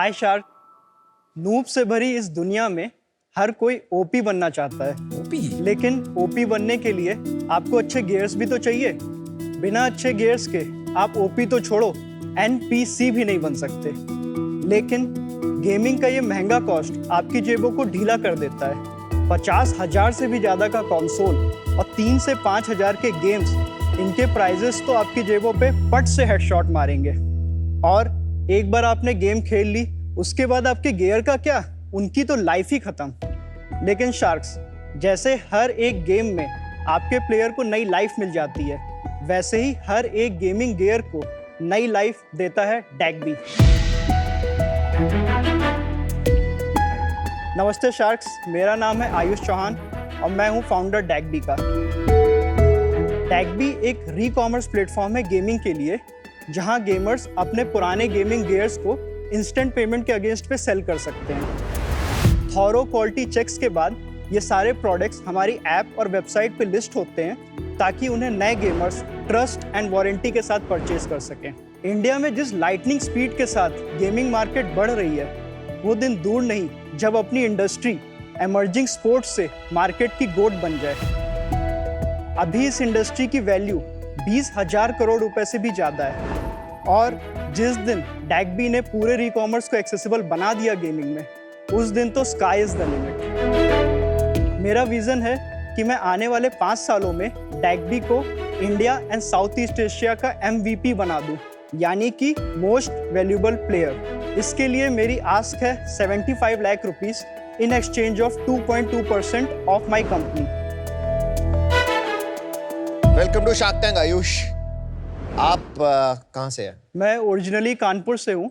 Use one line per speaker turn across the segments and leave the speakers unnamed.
हाय shark. Noob से भरी इस दुनिया में हर कोई ओपी बनना चाहता है।
ओपी?
लेकिन ओपी बनने के लिए आपको अच्छे गियर्स भी तो चाहिए। बिना अच्छे गियर्स के आप ओपी तो छोड़ो, एनपीसी भी नहीं बन सकते। लेकिन गेमिंग का ये महंगा कॉस्ट आपकी जेबों को ढीला कर देता है। 50,000 से भी ज़्यादा का कंसोल और 3 से 5,000 के गेम्स, इनके प्राइजेस तो आपकी जेबों पे पट से हेडशॉट मारेंगे। और एक बार आपने गेम खेल ली, उसके बाद आपके गियर का क्या, उनकी तो लाइफ ही खत्म। लेकिन शार्क्स, जैसे हर एक गेम में आपके प्लेयर को नई लाइफ मिल जाती है, वैसे ही हर एक गेमिंग गियर को नई लाइफ देता है डैग्बी। नमस्ते शार्क्स, मेरा नाम है आयुष चौहान और मैं हूं फाउंडर डैग्बी का। डैग्बी एक री-कॉमर्स प्लेटफॉर्म है गेमिंग के लिए, जहां गेमर्स अपने पुराने गेमिंग गियर्स को इंस्टेंट पेमेंट के अगेंस्ट पे सेल कर सकते हैं। थॉरो क्वालिटी चेक्स के बाद ये सारे प्रोडक्ट्स हमारी ऐप और वेबसाइट पे लिस्ट होते हैं, ताकि उन्हें नए गेमर्स ट्रस्ट एंड वारंटी के साथ परचेज कर सकें। इंडिया में जिस लाइटनिंग स्पीड के साथ गेमिंग मार्केट बढ़ रही है, वो दिन दूर नहीं जब अपनी इंडस्ट्री एमर्जिंग स्पोर्ट्स से मार्केट की गोट बन जाए। अभी इस इंडस्ट्री की वैल्यू 20,000 करोड़ रुपए से भी ज़्यादा है। और जिस दिन डैग्बी ने पूरे री-कॉमर्स को एक्सेसिबल बना दिया गेमिंग में, उस दिन तो स्काई इज द लिमिट। मेरा विजन है कि मैं आने वाले 5 सालों में डैग्बी को India and south east Asia का MVP बना दूं, यानी कि मोस्ट वैल्यूएबल प्लेयर। इसके लिए मेरी आस्क है 75 lakh rupees in exchange of 2.2% of my company.
Welcome to Shark Tank. Ayush, आप कहाँ से हैं?
मैं ओरिजिनली कानपुर से हूँ,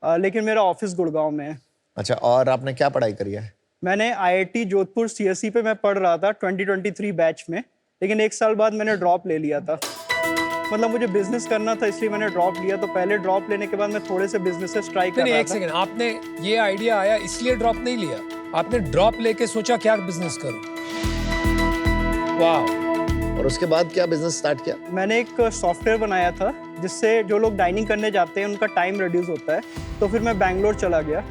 लेकिन मेरा ऑफिस गुड़गांव में है।
अच्छा, और आपने क्या पढ़ाई करी है?
मैंने IIT जोधपुर CSE पे मैं पढ़ रहा था 2023 बैच में, लेकिन 1 साल बाद मैंने ड्रॉप ले लिया था। मतलब मुझे बिजनेस करना था, इसलिए मैंने ड्रॉप लिया। तो पहले ड्रॉप लेने के बाद मैं थोड़े से बिजनेसेस ट्राई कर रहा था।
एक सेकंड, आपने ये आइडिया आया इसलिए ड्रॉप नहीं लिया? आपने ड्रॉप लेके सोचा क्या बिजनेस करूं? वाह।
और उसके बाद क्या बिजनेस स्टार्ट किया?
मैंने एक सॉफ्टवेयर बनाया था जिससे जो लोग डाइनिंग करने जाते हैं उनका टाइम रिड्यूस होता है। तो फिर मैं बैंगलोर चला गया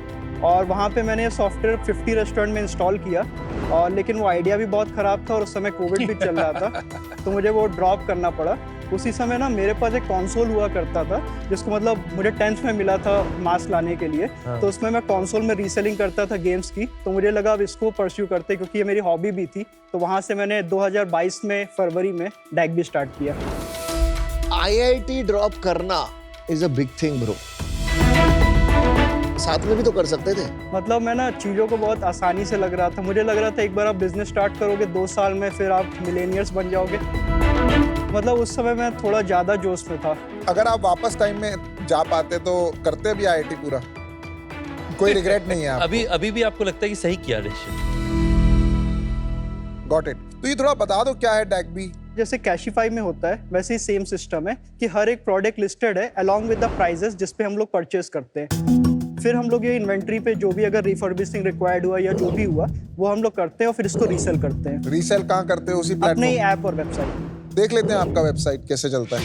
और वहाँ पे मैंने ये सॉफ्टवेयर 50 रेस्टोरेंट में इंस्टॉल किया। और लेकिन वो आइडिया भी बहुत ख़राब था और उस समय कोविड भी चल रहा था, तो मुझे वो ड्रॉप करना पड़ा। उसी समय ना मेरे पास एक कंसोल हुआ करता था, जिसको मतलब मुझे 10th में मिला था मास्क लाने के लिए। तो उसमें मैं कंसोल में रीसेलिंग करता था गेम्स की। तो मुझे लगा अब इसको परस्यू करते, क्योंकि ये मेरी हॉबी भी थी। तो वहाँ से मैंने 2022 में फरवरी में डैग्बी स्टार्ट किया।
IIT ड्रॉप करना is a big thing bro. साथ में भी तो कर सकते थे।
मतलब मैं ना चीज़ों को बहुत आसानी से लग रहा था। मुझे लग रहा था एक बार आप बिजनेस स्टार्ट करोगे 2 साल में फिर आप मिलेनियर्स बन जाओगे। मतलब उस समय मैं थोड़ा ज़्यादा जोश में था।
अगर आप वापस टाइम में जा पाते तो करते भी IIT पूरा? कोई रिग्रेट नहीं है आपको?
अभी भी आपको लगता है कि सही किया डिसीजन?
Got it. तो ये थोड़ा बता दो क्या है डैग्बी?
जैसे कैशिफाई में होता है, वैसे ही सेम सिस्टम है कि हर एक प्रोडक्ट लिस्टेड है अलॉन्ग विद द प्राइजेस जिस पे हम लोग परचेज करते हैं। फिर हम लोग ये इन्वेंट्री पे जो भी अगर रिफर्बिशिंग रिक्वायर्ड हुआ या जो भी हुआ, वो हम लोग करते हैं और फिर इसको रीसेल करते हैं।
रीसेल कहाँ करते हो? उसी
अपने
प्लेटफॉर्म?
ऐप और वेबसाइट।
देख लेते हैं आपका वेबसाइट कैसे चलता है।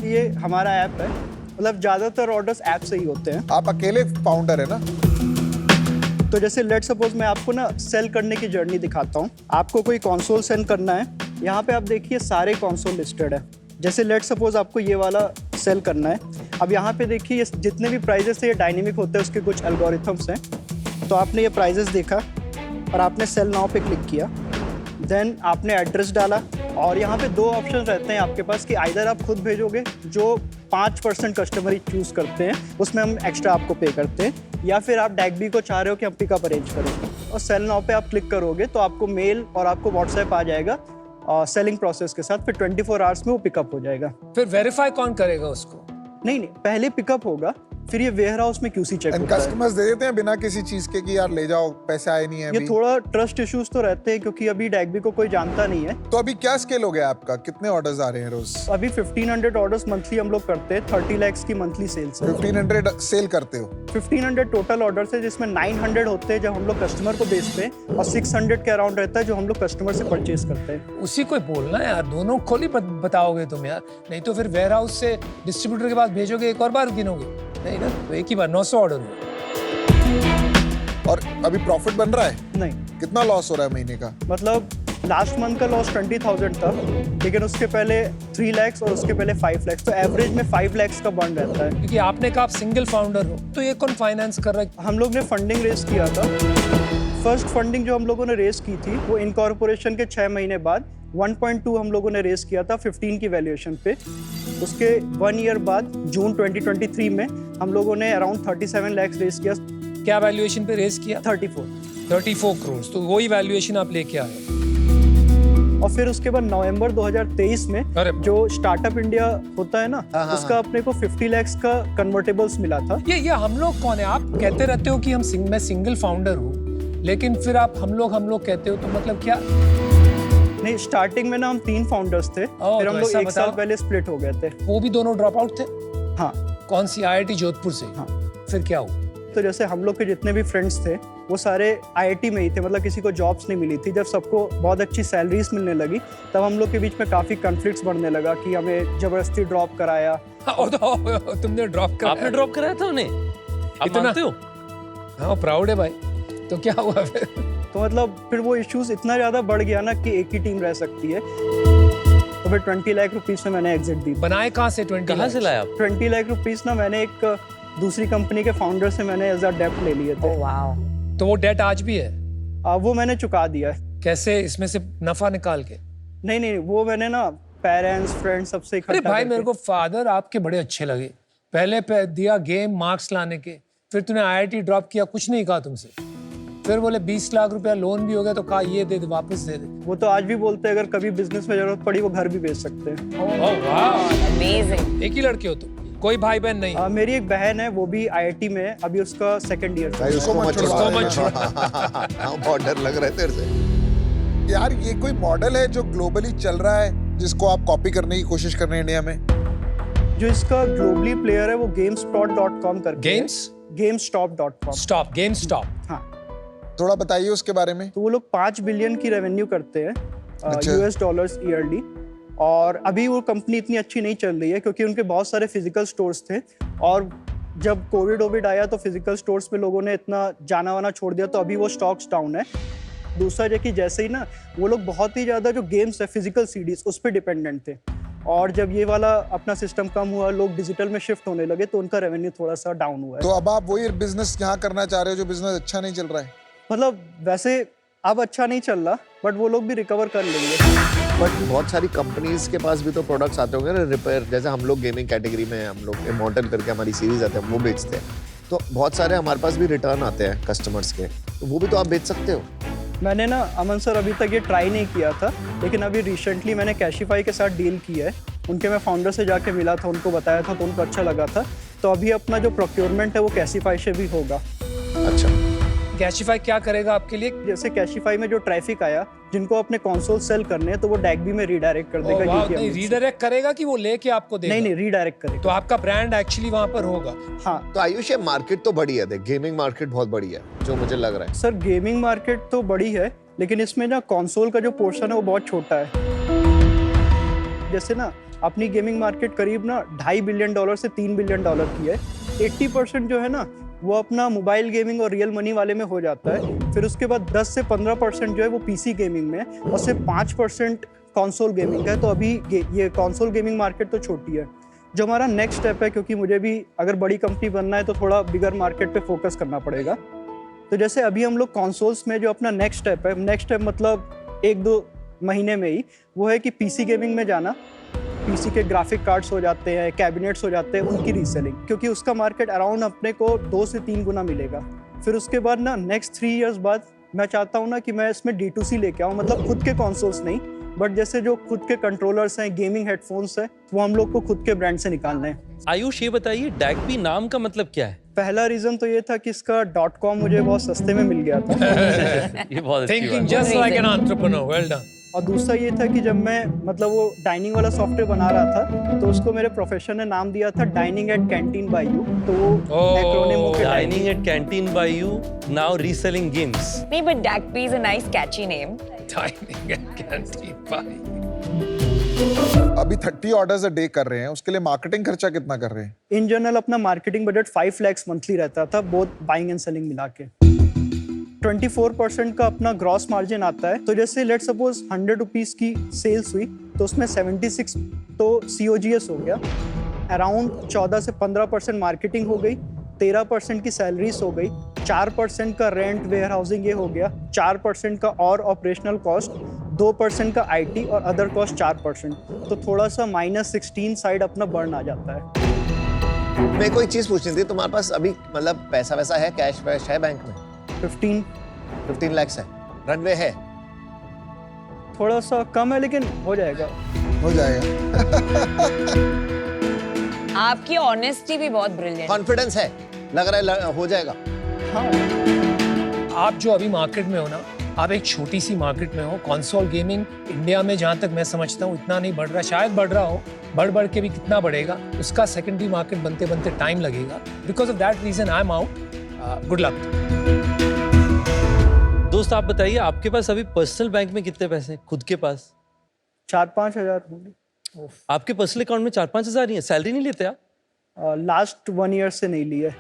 ये हमारा ऐप है। मतलब ज़्यादातर ऑर्डर्स ऐप से ही होते हैं।
आप अकेले फाउंडर है ना?
तो जैसे लेट सपोज मैं आपको ना सेल करने की जर्नी दिखाता हूँ। आपको कोई कंसोल सेल करना है, यहाँ पे आप देखिए सारे कंसोल लिस्टेड है। जैसे लेट सपोज आपको ये वाला सेल करना है। अब यहाँ पे देखिए ये जितने भी प्राइजेस है ये डायनेमिक होते हैं, उसके कुछ एल्गोरिथम्स हैं। तो आपने ये प्राइजेस देखा और आपने सेल नाउ पे क्लिक किया, देन आपने एड्रेस डाला और यहाँ पे 2 ऑप्शन रहते हैं आपके पास कि आइदर आप खुद भेजोगे, जो 5% कस्टमर ही चूज़ करते हैं, उसमें हम एक्स्ट्रा आपको पे करते हैं, या फिर आप डैग्बी को चाह रहे हो कि हम पिकअप अरेंज करें। और सेल नाउ पे आप क्लिक करोगे तो आपको मेल और आपको व्हाट्सएप आ जाएगा सेलिंग प्रोसेस के साथ। फिर 24 आवर्स में वो पिकअप हो जाएगा।
फिर वेरीफाई कौन करेगा उसको?
नहीं, पहले पिकअप होगा, फिर ये वेयर हाउस में QC चेक होता है।
कस्टमर्स दे देते हैं बिना किसी चीज के कि यार ले जाओ, पैसे आए नहीं है
ये
अभी?
थोड़ा ट्रस्ट इश्यूज तो रहते हैं, क्योंकि अभी डैग्बी को कोई जानता नहीं है।
तो अभी क्या स्केल हो गया आपका? कितने ऑर्डर्स आ रहे हैं रोज?
अभी 1500 ऑर्डर्स मंथली हम लोग करते हैं। 30 लाख की मंथली सेल्स है।
1500 सेल करते हो?
1500 टोटल ऑर्डर्स है, जिसमें 900 होते हैं जब हम लोग कस्टमर को बेचते हैं और 600 के अराउंड रहता है जो हम लोग कस्टमर से परचेज करते हैं।
उसी को बोलना यार, दोनों खोली बताओगे तुम यार, नहीं तो फिर वेयर हाउस से डिस्ट्रीब्यूटर के पास भेजोगे, एक और बार गिनोगे। नहीं ना, तो एक ही बार 900 ऑर्डर हुआ।
और अभी प्रॉफिट बन रहा है?
नहीं,
कितना लॉस हो रहा है महीने का?
मतलब लास्ट मंथ का लॉस 20,000 था, लेकिन उसके पहले 3 lakhs और उसके पहले 5 lakhs, तो एवरेज में 5 lakhs का बर्न रहता है।
क्योंकि आपने कहा आप सिंगल फाउंडर हो, तो ये कौन फाइनेंस कर रहा है?
हम लोग ने फंडिंग रेज किया था। फर्स्ट फंडिंग जो हम लोगों ने रेज की थी वो इनकॉर्पोरेशन के 6 महीने बाद 1.2 हम लोगों ने रेज किया था 15 की वैल्यूएशन पे। उसके 1 ईयर बाद जून 2023 में हम लोगों ने अराउंड 37 lakhs रेज किया।
क्या वैल्यूएशन पे रेस किया? 34 करोड़। तो वही वैल्यूएशन आप लेके आए।
और फिर उसके बाद नवंबर 2023 में
अरे
जो स्टार्टअप इंडिया होता है ना, उसका अपने को 50 lakhs का कन्वर्टेबल्स मिला था।
ये हम लोग कौन है? आप कहते रहते हो कि मैं सिंगल फाउंडर हूँ, लेकिन फिर आप हम लोग कहते हो, तो मतलब क्या?
नहीं, स्टार्टिंग में ना हम 3 फाउंडर्स थे, फिर हम लोग 1 साल पहले स्प्लिट हो गए थे।
वो भी दोनों ड्रॉप आउट थे?
हाँ।
कौन सी? IIT जोधपुर से?
हाँ।
फिर क्या हुआ?
तो जैसे हम लोग के जितने भी फ्रेंड्स थे वो सारे IIT में ही थे, मतलब किसी को जॉब्स नहीं मिली थी। जब सबको बहुत अच्छी सैलरीज मिलने लगी तब हम लोग के बीच में काफी कॉन्फ्लिक्ट्स बढ़ने लगा कि हमें जबरदस्ती ड्रॉप कराया।
तुमने ड्रॉप कराया?
आपने ड्रॉप कराया था उन्हें? आप
इतना?
मानते हो?
हाँ, प्राउड है भाई। तो क्या हुआ फिर?
तो मतलब फिर वो इश्यूज इतना ज्यादा बढ़ गया ना कि एक ही टीम रह सकती है। तो फिर 20 लाख रुपीस में मैंने एग्जिट दी।
बनाए कहाँ से 20
कहाँ से लाया आप?
20 लाख रुपीस ना मैंने एक दूसरी कंपनी के फाउंडर से मैंने एज अ डेप्ट ले लिए थे।
तो वो डेट आज भी है?
वो मैंने चुका दिया है।
कैसे? इसमें से नफा निकाल के?
नहीं, वो मैंने ना पेरेंट्स फ्रेंड्स सबसे इकट्ठा
अरे भाई,
करके।
मेरे को फादर आपके बड़े अच्छे लगे। पहले दिया गेम मार्क्स लाने के, फिर तूने IIT ड्रॉप किया, कुछ नहीं कहा तुमसे। फिर बोले 20 लाख रुपया लोन भी हो गया, तो कहा ये दे दे, वापस दे दे।
वो तो आज भी बोलते हैं अगर कभी बिजनेस में जरूरत पड़ी वो घर भी बेच सकते हैं।
ओह वाह, अमेजिंग। एक ही लड़के हो तुम? कोई भाई बहन नहीं?
मेरी एक बहन है, वो भी IIT में है, अभी उसका 2nd ईयर
भाई उसको मत
उसको मत
छुड़वा। हाँ, बहुत डर लग रहा है तेरे से।
यार ये कोई मॉडल है जो ग्लोबली चल रहा है जिसको आप कॉपी करने की कोशिश कर रहे हैं इंडिया में?
जो इसका ग्लोबली प्लेयर है वो GameStop.com करके है। GameStop.com।
Stop, game stop.
हाँ,
थोड़ा बताइए उसके बारे में।
तो वो लोग 5 बिलियन की रेवेन्यू करते हैं
अच्छा।
US dollars yearly. और अभी वो कंपनी इतनी अच्छी नहीं चल रही है क्योंकि उनके बहुत सारे फिजिकल स्टोर्स थे, और जब कोविड आया तो फिजिकल स्टोर्स पे लोगों ने इतना जाना वाना छोड़ दिया, तो अभी वो स्टॉक्स डाउन है। दूसरा जो कि जैसे ही ना वो लोग बहुत ही ज़्यादा जो गेम्स है फिजिकल CDs उस पर डिपेंडेंट थे, और जब ये वाला अपना सिस्टम कम हुआ, लोग डिजिटल में शिफ्ट होने लगे, तो उनका रेवेन्यू थोड़ा सा डाउन हुआ है।
तो अब आप वही बिजनेस यहाँ करना चाह रहे हो जो बिजनेस अच्छा नहीं चल रहा है?
मतलब वैसे अब अच्छा नहीं चल रहा, बट वो लोग भी रिकवर कर लेंगे।
बट बहुत सारी कंपनीज के पास भी तो प्रोडक्ट्स आते होंगे ना रिपेयर, जैसे हम लोग गेमिंग कैटेगरी में हैं, हम लोग इमॉर्टल करके हमारी सीरीज आते हैं, हम वो बेचते हैं। तो बहुत सारे हमारे पास भी रिटर्न आते हैं कस्टमर्स के, तो वो भी तो आप बेच सकते हो।
मैंने ना अमन सर अभी तक ये ट्राई नहीं किया था, लेकिन अभी रिसेंटली मैंने कैशिफाई के साथ डील की है। उनके मैं फाउंडर से जाके मिला था, उनको बताया था, तो उनको अच्छा लगा था। तो अभी अपना जो प्रोक्योरमेंट है वो कैशिफाई से भी होगा।
अच्छा,
कैशिफाई क्या करेगा आपके लिए?
जैसे कैशिफाई में जो ट्रैफिक आया, जिनको अपने कंसोल सेल करने हैं, तो वो डैगबी में रीडायरेक्ट कर देगा।
नहीं, रीडायरेक्ट करेगा कि वो लेके आपको देगा?
नहीं, रीडायरेक्ट करेगा।
तो आपका ब्रांड एक्चुअली वहां पर होगा।
हाँ,
तो आयुष ये मार्केट तो बड़ी है, देख गेमिंग मार्केट बहुत बड़ी है जो मुझे लग रहा है।
सर गेमिंग मार्केट तो बड़ी है, लेकिन इसमें ना कंसोल का जो पोर्शन है वो बहुत छोटा है। जैसे ना अपनी गेमिंग मार्केट करीब ना $2.5 बिलियन से $3 बिलियन की है। 80% जो है ना वो अपना मोबाइल गेमिंग और रियल मनी वाले में हो जाता है। फिर उसके बाद 10 से 15% जो है वो PC गेमिंग में है, और सिर्फ 5% कंसोल गेमिंग है। तो अभी ये कंसोल गेमिंग मार्केट तो छोटी है। जो हमारा नेक्स्ट स्टेप है, क्योंकि मुझे भी अगर बड़ी कंपनी बनना है तो थोड़ा बिगर मार्केट पे फोकस करना पड़ेगा। तो जैसे अभी हम लोग कंसोल्स में जो अपना नेक्स्ट स्टेप मतलब 1-2 महीने में ही, वो है कि PC गेमिंग में जाना। PC के ग्राफिक कार्ड्स हो जाते हैं, कैबिनेट्स हो जाते हैं, उनकी रीसेलिंग, क्योंकि उसका मार्केट अराउंड अपने को 2 से 3 गुना मिलेगा। फिर उसके बाद ना नेक्स्ट 3 इयर्स बाद मैं चाहता हूँ ना कि मैं इसमें D2C लेके आऊँ, मतलब खुद के कंसोल्स नहीं, बट जैसे जो खुद के कंट्रोलर्स हैं, गेमिंग हेडफोन्स हैं, वो हम लोग को खुद के ब्रांड से निकालना है।
आयुष ये बताइए, डैगबी नाम का मतलब क्या है?
पहला रीजन तो ये था कि इसका .com मुझे बहुत सस्ते में मिल गया था।
ये बहुत अच्छी
थिंकिंग
बात है।
Just like an entrepreneur, well done.
और दूसरा ये था कि जब मैं मतलब वो डाइनिंग वाला सॉफ्टवेयर बना रहा था, तो उसको मेरे प्रोफेसर ने नाम दिया था dining at canteen by you. तो वो एक्रोनिम हो गया
Dining at Canteen by You, now reselling games.
नहीं, but Dagby is a nice catchy name.
Dining at Canteen by You.
अभी 30 ऑर्डर्स अ डे कर रहे हैं, उसके लिए मार्केटिंग खर्चा कितना कर रहे हैं?
इन जनरल अपना मार्केटिंग बजट 5 lakhs मंथली रहता था, बोथ बाइंग एंड सेलिंग मिला के। 24% का अपना ग्रॉस मार्जिन आता है। तो जैसे लेट सपोज 100 रुपीज की सेल्स हुई तो उसमें 76 तो COGS हो गया, अराउंड 14 से 15% मार्केटिंग हो गई, 13% की सैलरीज हो गई, 4% का रेंट वेयर हाउसिंग ये हो गया, 4% का और ऑपरेशनल कॉस्ट, 2% का IT और अदर कॉस्ट 4%। तो थोड़ा सा -16 साइड अपना बर्न आ जाता है।
मैं कोई चीज पूछनी थी, तुम्हारे पास अभी मतलब पैसा वैसा है, कैश वैश है बैंक में? 15 lakhs है, रनवे है?
थोड़ा सा कम है लेकिन हो जाएगा।
हो जाएगा।
आपकी ऑनेस्टी भी बहुत ब्रिलियंट।
कॉन्फिडेंस है, लग रहा है हो जाएगा।
हाँ,
आप जो अभी मार्केट में हो ना, आप एक छोटी सी मार्केट में हो। कंसोल गेमिंग इंडिया में जहाँ तक मैं समझता हूँ इतना नहीं बढ़ रहा, शायद बढ़ रहा हो, बढ़ के भी कितना बढ़ेगा उसका सेकेंडरी मार्केट बनते बनते टाइम लगेगा। Because of that reason I am out. Good luck.
दोस्त आप बताइए, आपके पास अभी पर्सनल बैंक में कितने पैसे हैं खुद के पास?
4-5 हज़ार होंगे।
आपके पर्सनल अकाउंट में 4-5 हज़ार ही है? सैलरी नहीं लेते आप?
लास्ट 1 year से नहीं लिया है।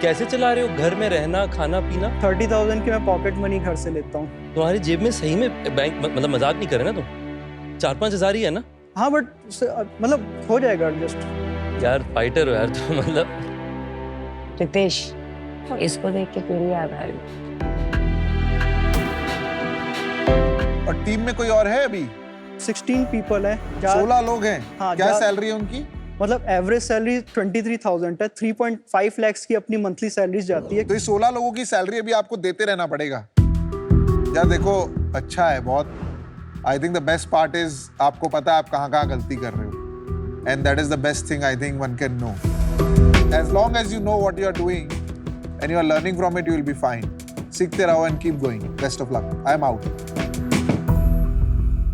कैसे चला रहे हो? घर में रहना, खाना पीना?
30,000 की मैं पॉकेट मनी घर से लेता हूँ।
तुम्हारी जेब में सही में बैंक, मतलब मजाक नहीं कर रहे ना तुम? 4-5 हज़ार ही है ना?
हाँ बट मतलब हो जाएगा एडजस्ट।
यार फाइटर हो यार तुम, मतलब।
रितेश, इसको देख के फिर याद आ रही।
और टीम में कोई और है अभी?
16 पीपल हैं।
16 लोग हैं।
हाँ,
क्या सैलरी है उनकी?
मतलब एवरेज सैलरी 23,000 है। 3.5 lakhs की अपनी मंथली सैलरी जाती है।
तो ये 16 लोगों की सैलरी अभी आपको देते रहना पड़ेगा। यार देखो, अच्छा है बहुत। I think the best part is आपको पता है आप कहाँ गलती कर रहे हो, and that is the best thing I think one can know. As long as you know what you are doing and you are learning from it, you will be fine. सीखते रहो and keep going. Best of luck. I am out.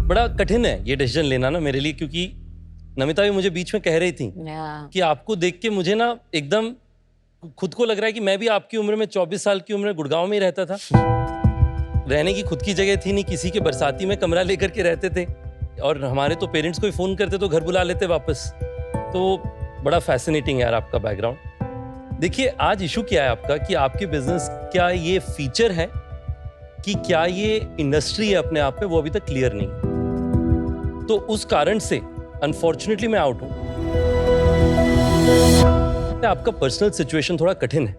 बड़ा कठिन है ये decision लेना ना मेरे लिए, क्योंकि नमिता भी मुझे बीच में कह रही थी कि आपको देख के मुझे ना एकदम खुद को लग रहा है कि मैं भी आपकी उम्र में 24 साल की उम्र में गुड़गांव में ही रहता था। रहने की खुद की जगह थी नहीं, किसी के बरसाती में कमरा लेकर के रहते थे, और हमारे तो पेरेंट्स कोई फ़ोन करते तो घर बुला लेते वापस। तो बड़ा फैसिनेटिंग है यार आपका बैकग्राउंड। देखिए आज इशू क्या है आपका कि आपके बिजनेस क्या ये फीचर है कि क्या ये इंडस्ट्री है अपने आप में, वो अभी तक क्लियर नहीं। तो उस कारण से अनफॉर्चुनेटली मैं आउट हूं। आपका पर्सनल सिचुएशन थोड़ा कठिन है,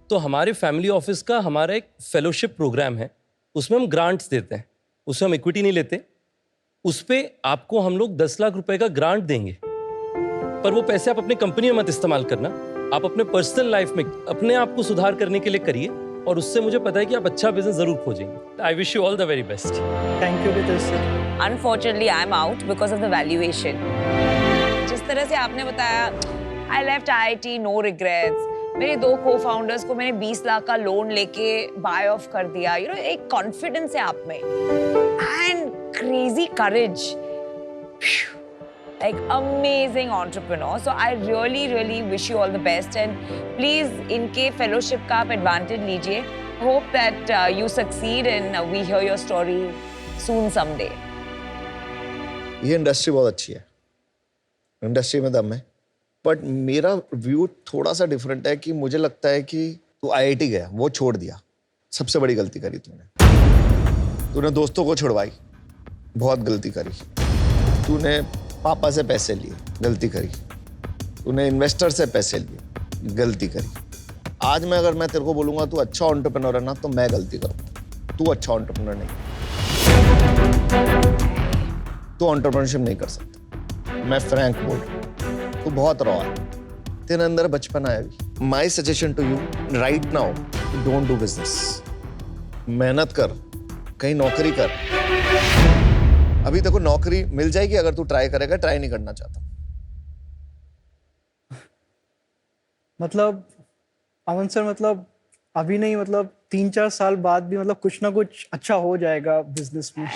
तो हमारे फैमिली ऑफिस का हमारा एक फेलोशिप प्रोग्राम है, उसमें हम ग्रांट्स देते हैं, उसमें हम इक्विटी नहीं लेते। उस पे आपको हम लोग 10 लाख रुपए का ग्रांट देंगे, पर वो पैसे आप अपनी कंपनी में मत इस्तेमाल करना, आप अपने पर्सनल लाइफ में अपने आप को सुधार करने के लिए करिए, और उससे मुझे पता है कि आप अच्छा बिजनेस जरूर खोजेंगे। I wish you all the very best.
Thank you Ritesh sir.
Unfortunately, I'm out because of the valuation. जिस तरह से आपने बताया, I left IIT, no regrets. मेरे 2 co-founders को मैंने 20 लाख का लोन लेके buy off कर दिया। You know, एक confidence है आप में, and crazy courage. Like amazing entrepreneur. So I really, really wish you all the best. And please, इनके fellowship का आप advantage लीजिए. Hope that you succeed and we hear your story soon someday.
ये industry बहुत अच्छी है, industry में दम है, बट मेरा व्यू थोड़ा सा डिफरेंट है कि मुझे लगता है कि तू IIT गया, वो छोड़ दिया, सबसे बड़ी गलती करी तूने दोस्तों को छुड़वाई, बहुत गलती करी। तूने पापा से पैसे लिए, गलती करी। तूने इन्वेस्टर से पैसे लिए, गलती करी। आज मैं अगर मैं तेरे को बोलूंगा तू अच्छा एंटरप्रेन्योर है ना, तो मैं गलती करूँगा। तू अच्छा एंटरप्रेन्योर नहीं, तू एंटरप्रेन्योरशिप नहीं कर सकता। मैं फ्रैंक बोल रहा हूँ, तू बहुत रॉ है, तेरे अंदर बचपन है अभी। My suggestion to you right now, don't do business. मेहनत कर, कहीं नौकरी कर। अभी देखो नौकरी मिल जाएगी अगर तू ट्राई करेगा, ट्राई नहीं करना चाहता।
मतलब अमन सर, मतलब अभी नहीं, मतलब 3-4 साल बाद भी मतलब कुछ ना कुछ अच्छा हो जाएगा बिजनेस में।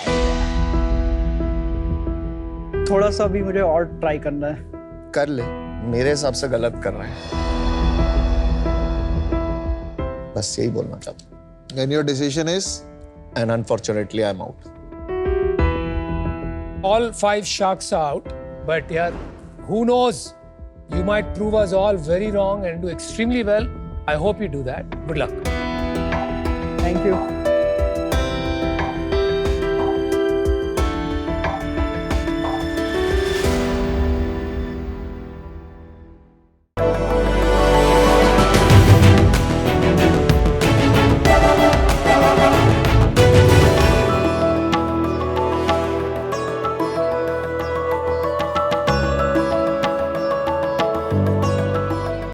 थोड़ा सा भी मुझे और ट्राई करना है।
कर ले, मेरे हिसाब से गलत कर रहा है, बस यही बोलना चाहता हूँ।
And your decision is?
And unfortunately I'm out.
All 5 sharks are out, but yeah, who knows? You might prove us all very wrong and do extremely well. I hope you do that. Good luck.
Thank you.